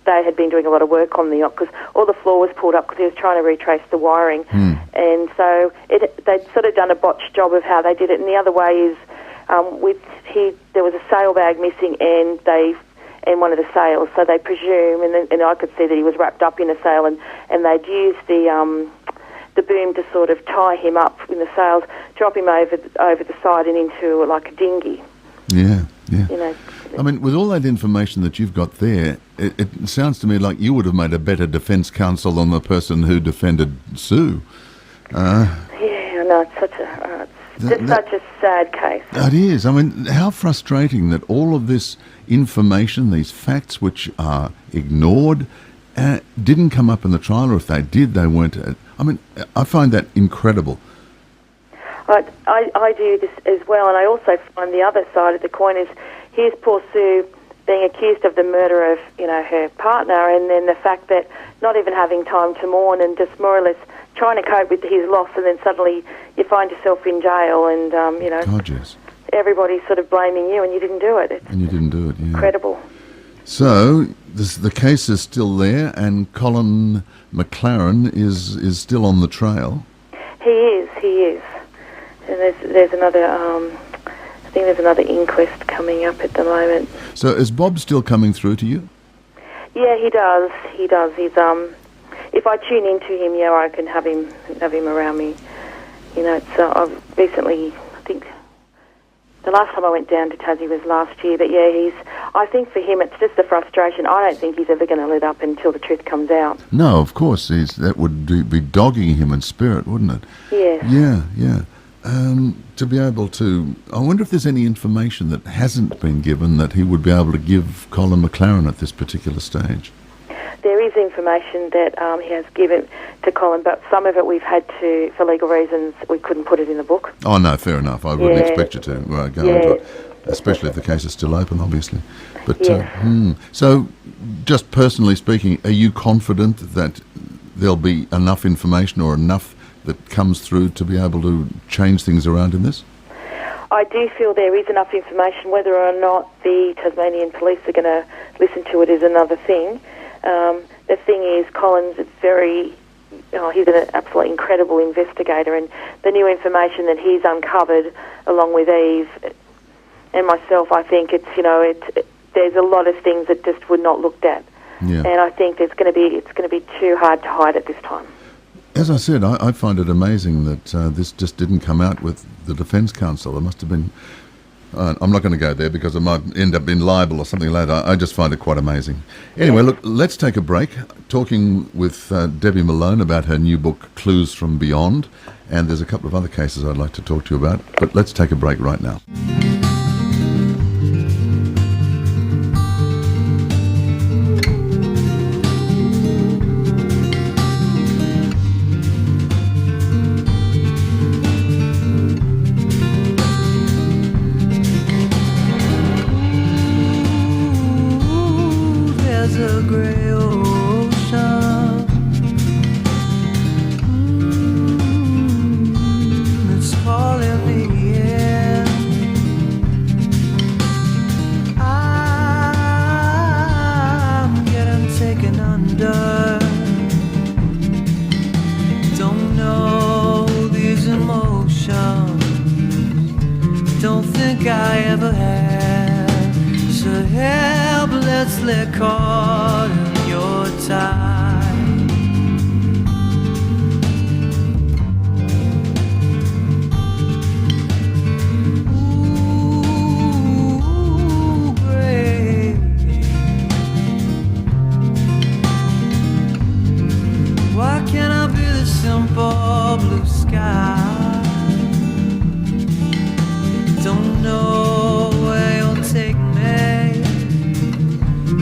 Speaker 2: they had been doing a lot of work on the yacht, because all the floor was pulled up because he was trying to retrace the wiring, and so they'd sort of done a botched job of how they did it. And the other way is there was a sail bag missing, and one of the sails, so they presume, and I could see that he was wrapped up in a sail, and they'd used the boom to sort of tie him up in the sails, drop him over the side and into like a dinghy.
Speaker 1: Yeah.
Speaker 2: You know.
Speaker 1: I mean, with all that information that you've got there, it sounds to me like you would have made a better defence counsel than the person who defended Sue.
Speaker 2: Yeah, no, it's such a sad case.
Speaker 1: It is. I mean, how frustrating that all of this information, these facts which are ignored, didn't come up in the trial, or if they did, they weren't. I mean, I find that incredible.
Speaker 2: I do this as well, and I also find the other side of the coin is here's poor Sue being accused of the murder of her partner, and then the fact that not even having time to mourn and just more or less trying to cope with his loss, and then suddenly you find yourself in jail, and
Speaker 1: God, yes.
Speaker 2: Everybody's sort of blaming you, and you didn't do it. It's
Speaker 1: yeah.
Speaker 2: incredible.
Speaker 1: So the case is still there, and Colin McLaren is still on the trail.
Speaker 2: He is. And there's another, I think there's another inquest coming up at the moment.
Speaker 1: So is Bob still coming through to you?
Speaker 2: Yeah, he does. He's if I tune into him, I can have him around me. It's I've recently, I think the last time I went down to Tassie was last year, but I think for him it's just the frustration. I don't think he's ever going to let up until the truth comes out.
Speaker 1: No, of course, that would be dogging him in spirit, wouldn't it?
Speaker 2: Yes.
Speaker 1: Yeah. To be able to, I wonder if there's any information that hasn't been given that he would be able to give Colin McLaren at this particular stage.
Speaker 2: There is information that he has given to Colin, but some of it we've had to, for legal reasons, we couldn't put it in the book.
Speaker 1: Oh, no, fair enough. I wouldn't expect you to go into it, especially if the case is still open, obviously. But so, just personally speaking, are you confident that there'll be enough information or enough that comes through to be able to change things around in this?
Speaker 2: I do feel there is enough information. Whether or not the Tasmanian police are going to listen to it is another thing. The thing is, Colin's he's an absolutely incredible investigator, and the new information that he's uncovered, along with Eve and myself, I think there's a lot of things that just were not looked at, and I think it's going to be too hard to hide at this time.
Speaker 1: As I said, I find it amazing that this just didn't come out with the Defence Counsel. There must have been... I'm not going to go there because I might end up in libel or something like that. I just find it quite amazing. Anyway, look, let's take a break. Talking with Debbie Malone about her new book, Clues from Beyond, and there's a couple of other cases I'd like to talk to you about, but let's take a break right now.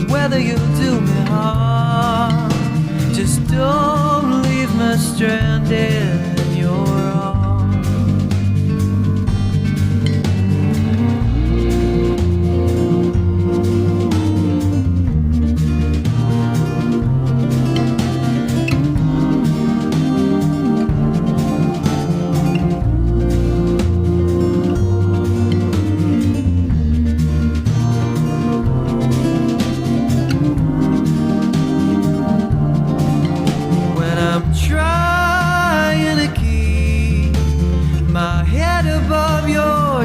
Speaker 5: Whether you do me harm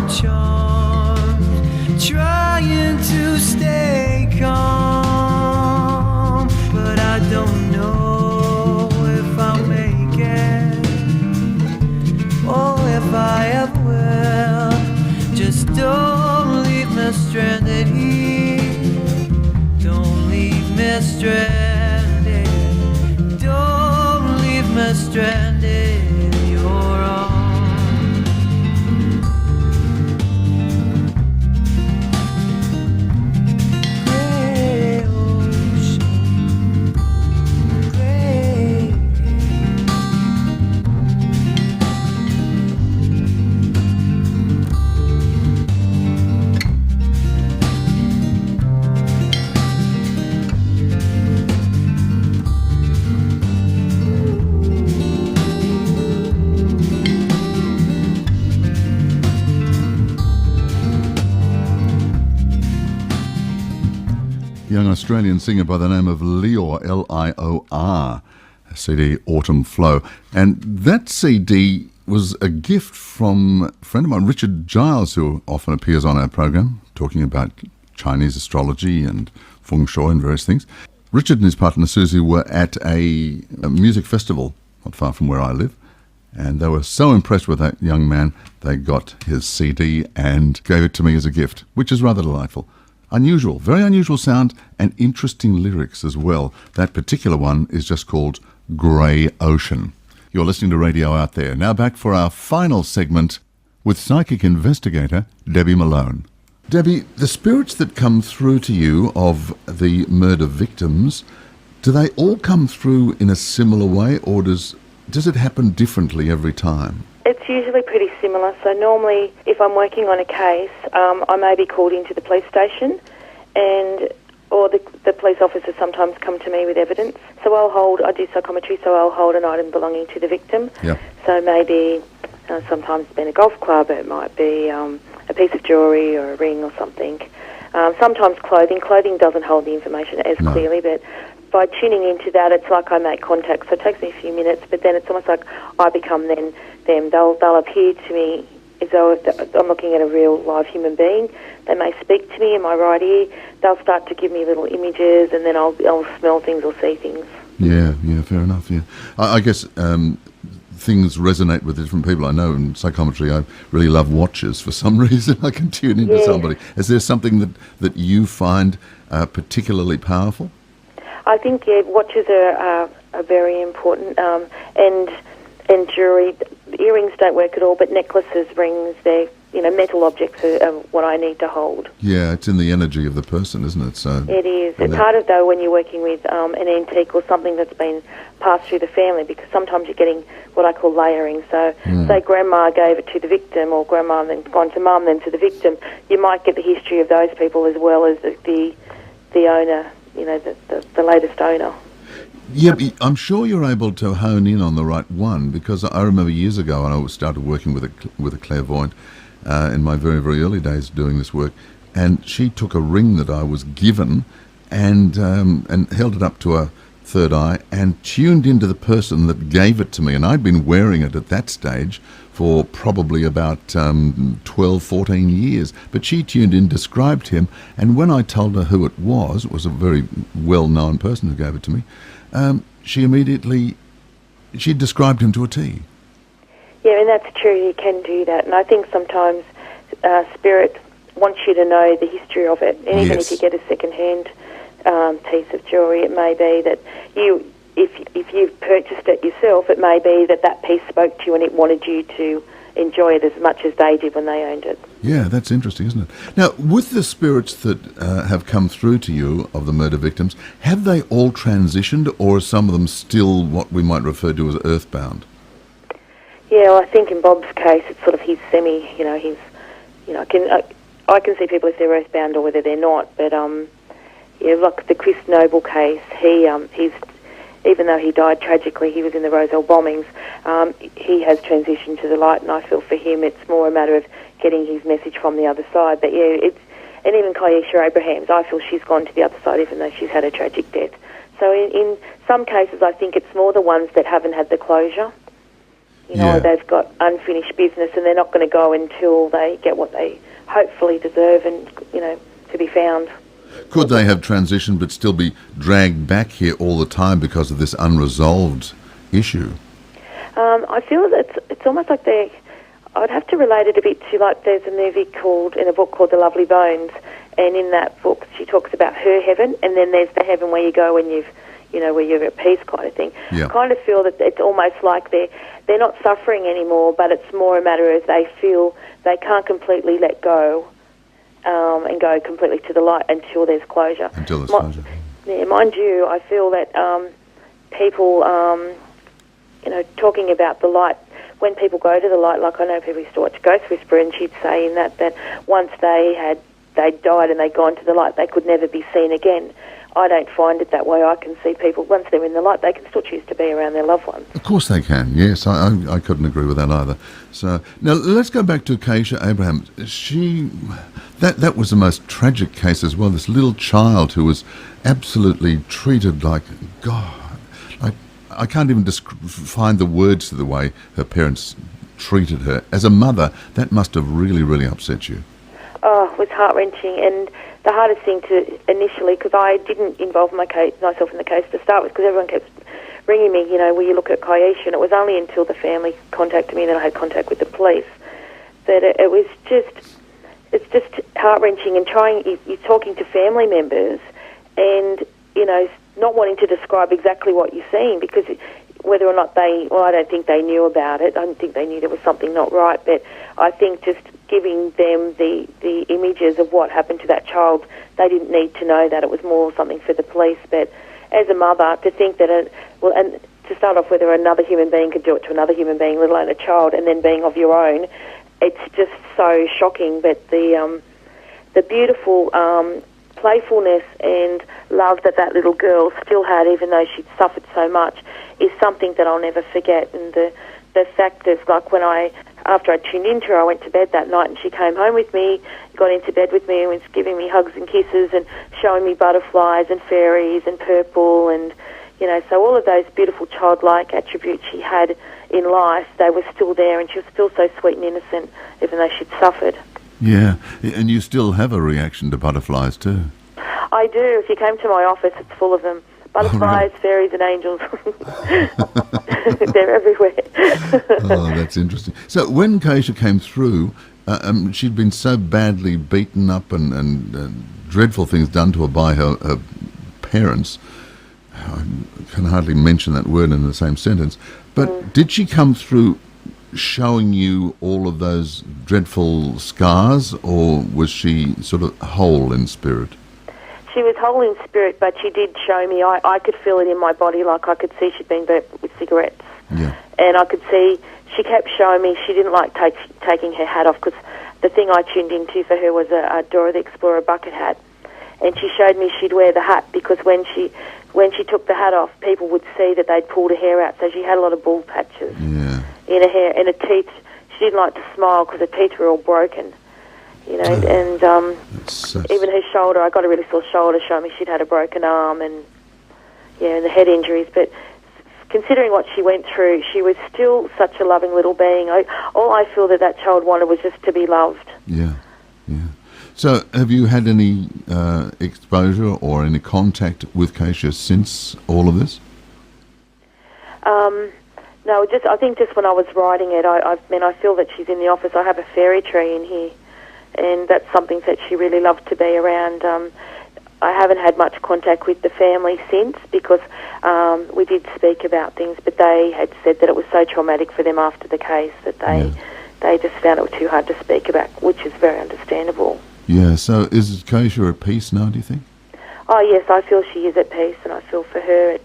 Speaker 5: charms, trying to stay calm, but I don't know if I'll make it, or if I ever will. Just don't leave me stranded here, don't leave me stranded, don't leave me stranded in your arms. Gray ocean, gray.
Speaker 1: Young Australian singer by the name of Lior, Lior, CD Autumn Flow. And that CD was a gift from a friend of mine, Richard Giles, who often appears on our program, talking about Chinese astrology and feng shui and various things. Richard and his partner Susie were at a music festival not far from where I live, and they were so impressed with that young man, they got his CD and gave it to me as a gift, which is rather delightful. Unusual, very unusual sound, and interesting lyrics as well. That particular one is just called Grey Ocean. You're listening to Radio Out There. Now back for our final segment with psychic investigator Debbie Malone. Debbie, the spirits that come through to you of the murder victims, do they all come through in a similar way, or does it happen differently every time?
Speaker 2: It's usually pretty similar. So normally, if I'm working on a case, I may be called into the police station, or the police officers sometimes come to me with evidence. So I do psychometry, so I'll hold an item belonging to the victim.
Speaker 1: Yeah.
Speaker 2: So maybe sometimes it's been a golf club, it might be a piece of jewellery or a ring or something. Sometimes clothing. Clothing doesn't hold the information as clearly, but by tuning into that, it's like I make contact. So it takes me a few minutes, but then it's almost like I become then them. They'll appear to me as though I'm looking at a real live human being. They may speak to me in my right ear. They'll start to give me little images, and then I'll smell things or see things.
Speaker 1: Yeah, fair enough, yeah. I guess things resonate with different people. I know in psychometry I really love watches for some reason. I can tune into somebody. Is there something that you find particularly powerful?
Speaker 2: I think, watches are very important, and jewellery. Earrings don't work at all, but necklaces, rings, they're, metal objects are what I need to hold.
Speaker 1: Yeah, it's in the energy of the person, isn't it? So
Speaker 2: it is. It's harder, though, when you're working with an antique or something that's been passed through the family, because sometimes you're getting what I call layering. So, say Grandma gave it to the victim, or Grandma then gone to Mum, then to the victim, you might get the history of those people as well as the owner, the latest owner.
Speaker 1: Yeah, I'm sure you're able to hone in on the right one, because I remember years ago when I started working with a clairvoyant in my very, very early days doing this work, and she took a ring that I was given and held it up to her third eye and tuned into the person that gave it to me, and I'd been wearing it at that stage for probably about 12, 14 years. But she tuned in, described him, and when I told her who it was a very well-known person who gave it to me, she described him to a T.
Speaker 2: Yeah, and that's true, you can do that. And I think sometimes Spirit wants you to know the history of it. And even if you get a second-hand piece of jewellery, it may be that if you've purchased it yourself, it may be that piece spoke to you and it wanted you to enjoy it as much as they did when they owned it.
Speaker 1: Yeah, that's interesting, isn't it? Now, with the spirits that have come through to you of the murder victims, have they all transitioned, or are some of them still what we might refer to as earthbound?
Speaker 2: Yeah, well, I think in Bob's case, it's sort of his semi, I can see people if they're earthbound or whether they're not, but like the Chris Noble case, he's even though he died tragically, he was in the Roselle bombings, he has transitioned to the light, and I feel for him it's more a matter of getting his message from the other side. But and even Kayesha Abrahams, I feel she's gone to the other side even though she's had a tragic death. So in some cases I think it's more the ones that haven't had the closure.
Speaker 1: Yeah.
Speaker 2: They've got unfinished business and they're not going to go until they get what they hopefully deserve and, to be found.
Speaker 1: Could they have transitioned but still be dragged back here all the time because of this unresolved issue?
Speaker 2: I feel that it's almost like I'd have to relate it a bit to, like, there's a movie in a book called The Lovely Bones, and in that book she talks about her heaven, and then there's the heaven where you go when where you're at peace kind of thing.
Speaker 1: Yeah.
Speaker 2: I kind of feel that it's almost like they're not suffering anymore, but it's more a matter of they feel they can't completely let go and go completely to the light until there's closure.
Speaker 1: Until there's closure.
Speaker 2: Yeah, mind you, I feel that people, talking about the light, when people go to the light, like I know people used to watch Ghost Whisperer, and she'd say in that once they died and they'd gone to the light, they could never be seen again. I don't find it that way. I can see people, once they're in the light, they can still choose to be around their loved ones.
Speaker 1: Of course they can, yes. I couldn't agree with that either. So, now let's go back to Keisha Abraham. That was the most tragic case as well. This little child who was absolutely treated like, God, I can't even find the words to the way her parents treated her. As a mother, that must have really, really upset you.
Speaker 2: Oh, it was heart-wrenching, and the hardest thing to initially, because I didn't involve myself in the case to start with, because everyone kept ringing me, will you look at Keisha? And it was only until the family contacted me and then I had contact with the police that it was it's just heart-wrenching, and you're talking to family members and, not wanting to describe exactly what you're seeing, because whether or not I don't think they knew about it. I don't think they knew there was something not right, but I think just giving them the images of what happened to that child, they didn't need to know that. It was more something for the police. But as a mother, to think that, and to start off, whether another human being could do it to another human being, let alone a child, and then being of your own, it's just so shocking. But the beautiful playfulness and love that little girl still had, even though she'd suffered so much, is something that I'll never forget. And the fact of, like, after I tuned into her, I went to bed that night and she came home with me, got into bed with me and was giving me hugs and kisses and showing me butterflies and fairies and purple and, so all of those beautiful childlike attributes she had in life, they were still there, and she was still so sweet and innocent, even though she'd suffered.
Speaker 1: Yeah, and you still have a reaction to butterflies too.
Speaker 2: I do. If you came to my office, it's full of them. Butterflies, fairies and angels. They're everywhere.
Speaker 1: Oh, that's interesting. So when Keisha came through, she'd been so badly beaten up and dreadful things done to her by her parents. I can hardly mention that word in the same sentence. But did she come through showing you all of those dreadful scars, or was she sort of whole in spirit?
Speaker 2: She was whole in spirit, but she did show me. I could feel it in my body, like I could see she'd been burnt with cigarettes.
Speaker 1: Yeah.
Speaker 2: And I could see, she kept showing me she didn't like taking her hat off, because the thing I tuned into for her was a Dora the Explorer bucket hat. And she showed me she'd wear the hat because when she took the hat off, people would see that they'd pulled her hair out, so she had a lot of bald patches in her hair. And her teeth, she didn't like to smile because her teeth were all broken. And even her shoulder, I got a really sore shoulder, showing me she'd had a broken arm and the head injuries. But considering what she went through, she was still such a loving little being. All I feel that child wanted was just to be loved. Yeah.
Speaker 1: So have you had any exposure or any contact with Keisha since all of this?
Speaker 2: No, I think just when I was writing it, I feel that she's in the office. I have a fairy tree in here, and that's something that she really loved to be around. I haven't had much contact with the family since, because we did speak about things, but they had said that it was so traumatic for them after the case that they just found it too hard to speak about, which is very understandable.
Speaker 1: Yeah, so is Keisha at peace now, do you think?
Speaker 2: Oh, yes, I feel she is at peace, and I feel for her,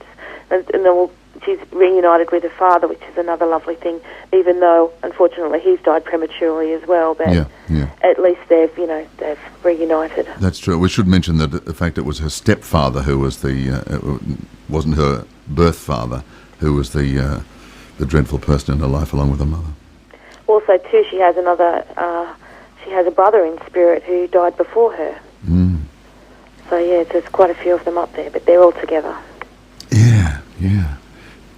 Speaker 2: she's reunited with her father, which is another lovely thing, even though, unfortunately, he's died prematurely as well, but at least they've reunited.
Speaker 1: That's true. We should mention that the fact it was her stepfather who was it wasn't her birth father, who was the dreadful person in her life along with her mother.
Speaker 2: Also, too, she has a brother in spirit who died before her. So, there's quite a few of them up there, but they're all together.
Speaker 1: Yeah.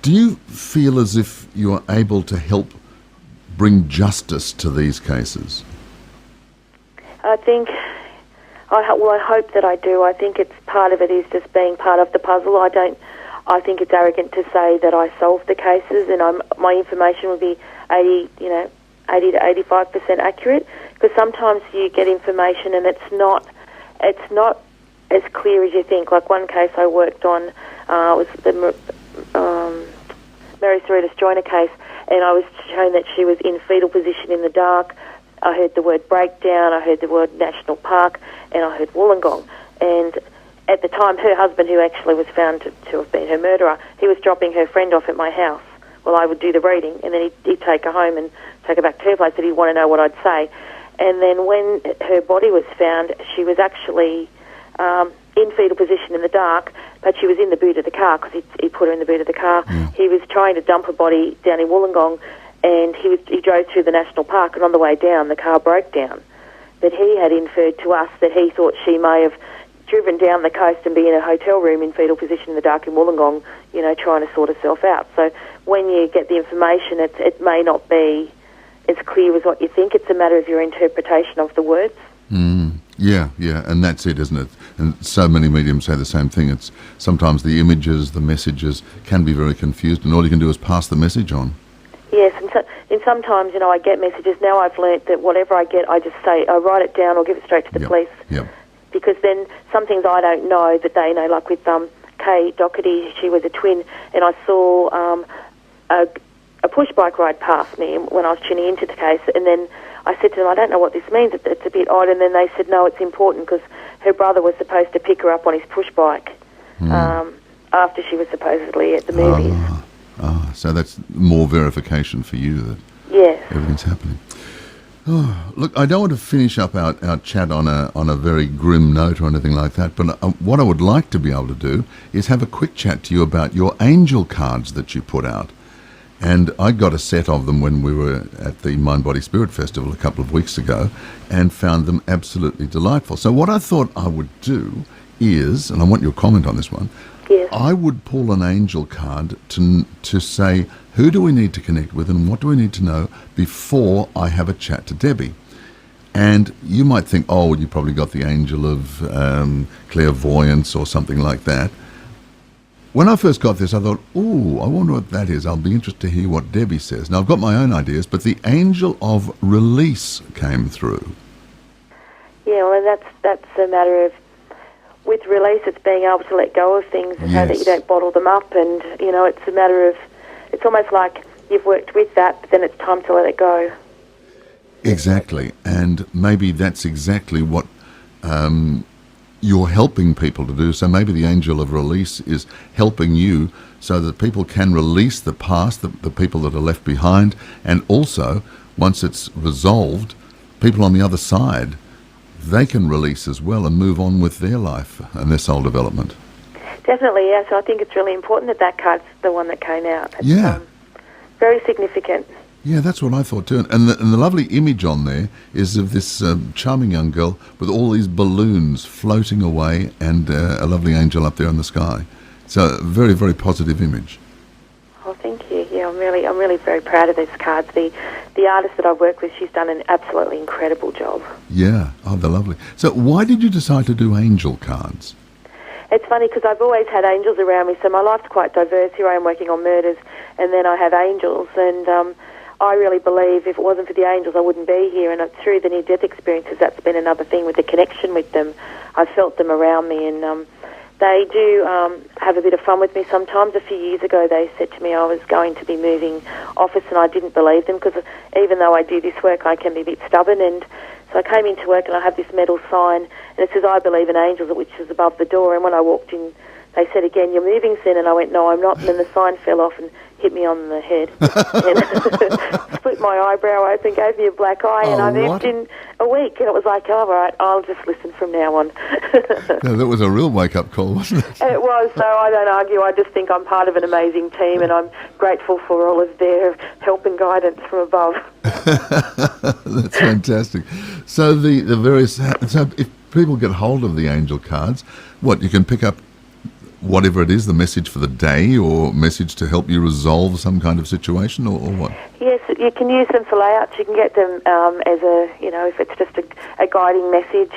Speaker 1: Do you feel as if you are able to help bring justice to these cases?
Speaker 2: I think, I hope that I do. I think it's part of it is just being part of the puzzle. I think it's arrogant to say that I solved the cases and my information will be 80 to 85% accurate, because sometimes you get information and it's not as clear as you think. Like one case I worked on was the Mary Cerritos Joyner case, and I was shown that she was in fetal position in the dark. I heard the word breakdown, I heard the word national park, and I heard Wollongong. And at the time, her husband, who actually was found to have been her murderer, he was dropping her friend off at my house while I would do the reading, and then he'd take her home and take her back to her place, and he'd want to know what I'd say. And then when her body was found, she was actually in fetal position in the dark, but she was in the boot of the car because he put her in the boot of the car. He was trying to dump her body down in Wollongong, and he drove through the national park, and on the way down, the car broke down. But he had inferred to us that he thought she may have driven down the coast and be in a hotel room in fetal position in the dark in Wollongong, trying to sort herself out. So when you get the information, it may not be as clear as what you think. It's a matter of your interpretation of the words.
Speaker 1: Yeah, and that's it, isn't it? And so many mediums say the same thing. It's sometimes the images, the messages can be very confused, and all you can do is pass the message on.
Speaker 2: Yes, and sometimes, I get messages. Now I've learnt that whatever I get, I just say, I write it down or give it straight to the police.
Speaker 1: Yep.
Speaker 2: Because then some things I don't know that they know, like with Kay Doherty, she was a twin, and I saw a push bike ride past me when I was tuning into the case, and then I said to them, I don't know what this means, it's a bit odd, and then they said, no, it's important because her brother was supposed to pick her up on his push bike after she was supposedly at the movies.
Speaker 1: So that's more verification for you that everything's happening. Oh, look, I don't want to finish up our chat on a very grim note or anything like that, but what I would like to be able to do is have a quick chat to you about your angel cards that you put out. And I got a set of them when we were at the Mind Body Spirit Festival a couple of weeks ago and found them absolutely delightful. So what I thought I would do is, and I want your comment on this one, I would pull an angel card to say, who do we need to connect with and what do we need to know before I have a chat to Debbie? And you might think, oh, you probably got the angel of clairvoyance or something like that. When I first got this, I thought, ooh, I wonder what that is. I'll be interested to hear what Debbie says. Now, I've got my own ideas, but the angel of release came through.
Speaker 2: Yeah, well, that's a matter of, with release, it's being able to let go of things so that you don't bottle them up. And, it's a matter of, it's almost like you've worked with that, but then it's time to let it go.
Speaker 1: Exactly. And maybe that's exactly what you're helping people to do. So maybe the angel of release is helping you so that people can release the past, the people that are left behind, and also, once it's resolved, people on the other side, they can release as well and move on with their life and their soul development.
Speaker 2: Definitely, yes. I think it's really important that card's the one that came out. It's, very significant.
Speaker 1: Yeah, that's what I thought too. And the lovely image on there is of this charming young girl with all these balloons floating away and a lovely angel up there in the sky. So a very, very positive image.
Speaker 2: Oh, thank you. Yeah, I'm really very proud of these cards. The artist that I work with, she's done an absolutely incredible job. Yeah,
Speaker 1: they're lovely. So why did you decide to do angel cards?
Speaker 2: It's funny because I've always had angels around me, so my life's quite diverse. Here I am working on murders, and then I have angels, and I really believe if it wasn't for the angels, I wouldn't be here. And through the near-death experiences, that's been another thing with the connection with them. I've felt them around me, and they do have a bit of fun with me sometimes. A few years ago, they said to me I was going to be moving office, and I didn't believe them because even though I do this work, I can be a bit stubborn. And so I came into work, and I have this metal sign, and it says, I believe in angels, which is above the door. And when I walked in, they said again, you're moving soon, and I went, no, I'm not. And then the sign fell off and hit me on the head and split my eyebrow open, gave me a black eye, and I moved in a week, and it was like, all right, I'll just listen from now on.
Speaker 1: No, that was a real wake-up call, wasn't it?
Speaker 2: It was, so I don't argue. I just think I'm part of an amazing team, and I'm grateful for all of their help and guidance from above.
Speaker 1: That's fantastic. So so if people get hold of the angel cards, what, you can pick up whatever it is, the message for the day or message to help you resolve some kind of situation or what?
Speaker 2: Yes, you can use them for layouts. You can get them as a, if it's just a guiding message,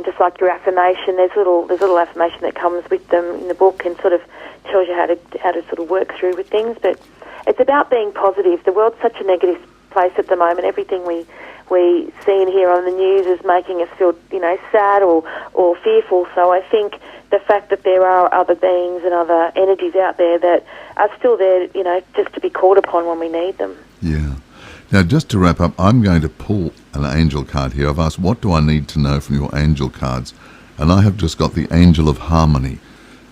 Speaker 2: just like your affirmation. There's little affirmation that comes with them in the book and sort of tells you how to sort of work through with things. But it's about being positive. The world's such a negative place at the moment. Everything we see and hear on the news is making us feel, sad or fearful. So I think the fact that there are other beings and other energies out there that are still there, just to be called upon when we need them.
Speaker 1: Yeah. Now, just to wrap up, I'm going to pull an angel card here. I've asked, what do I need to know from your angel cards? And I have just got the Angel of Harmony.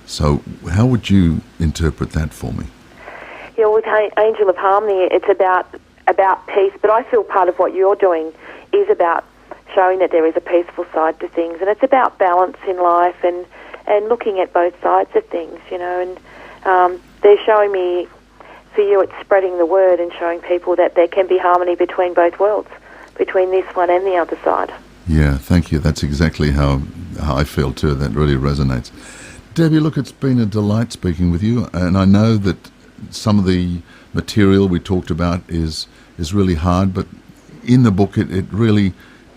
Speaker 1: So how would you interpret that for me?
Speaker 2: Yeah, with Angel of Harmony, it's about peace, but I feel part of what you're doing is about showing that there is a peaceful side to things, and it's about balance in life and looking at both sides of things, and they're showing me, for you, it's spreading the word and showing people that there can be harmony between both worlds, between this one and the other side.
Speaker 1: Yeah, thank you. That's exactly how I feel too. That really resonates. Debbie, look, it's been a delight speaking with you, and I know that some of the material we talked about is really hard, but in the book it really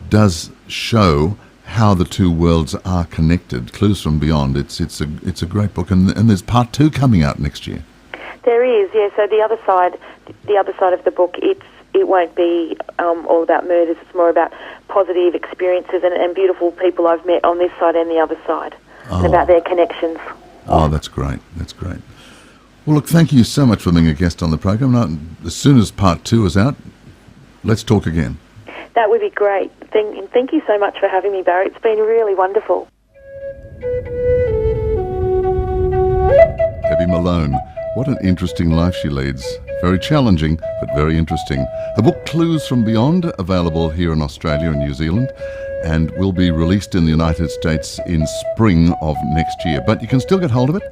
Speaker 1: does show how the two worlds are connected. Clues from Beyond. It's a great book, and there's part 2 coming out next year.
Speaker 2: There is, yeah. So the other side of the book, it won't be all about murders. It's more about positive experiences and beautiful people I've met on this side and the other side, and about their connections.
Speaker 1: Oh, that's great. That's great. Well, look, thank you so much for being a guest on the program. Now, as soon as part 2 is out, let's talk again.
Speaker 2: That would be great. Thank you so much for having me, Barry. It's been really wonderful.
Speaker 1: Debbie Malone. What an interesting life she leads. Very challenging, but very interesting. The book Clues from Beyond, available here in Australia and New Zealand, and will be released in the United States in spring of next year. But you can still get hold of it.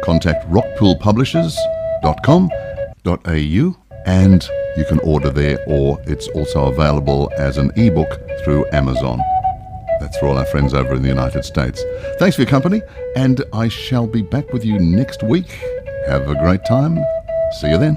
Speaker 1: Contact rockpoolpublishers.com.au and you can order there, or it's also available as an ebook through Amazon. That's for all our friends over in the United States. Thanks for your company, and I shall be back with you next week. Have a great time. See you then.